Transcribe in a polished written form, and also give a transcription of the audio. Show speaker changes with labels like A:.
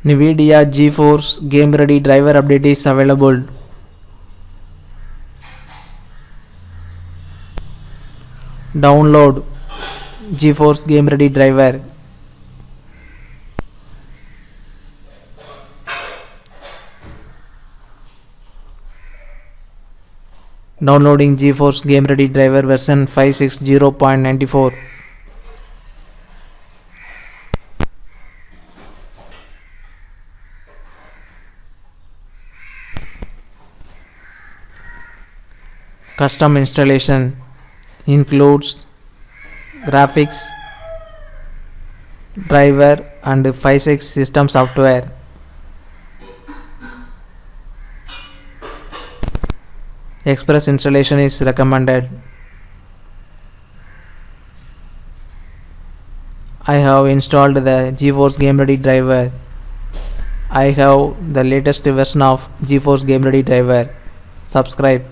A: NVIDIA GeForce Game Ready driver update is available. Download GeForce Game Ready driver. Downloading GeForce Game Ready driver version 560.94. Custom installation includes graphics, driver and PhysX system software. Express installation is recommended. I have installed the GeForce Game Ready driver. I have the latest version of GeForce Game Ready driver. Subscribe.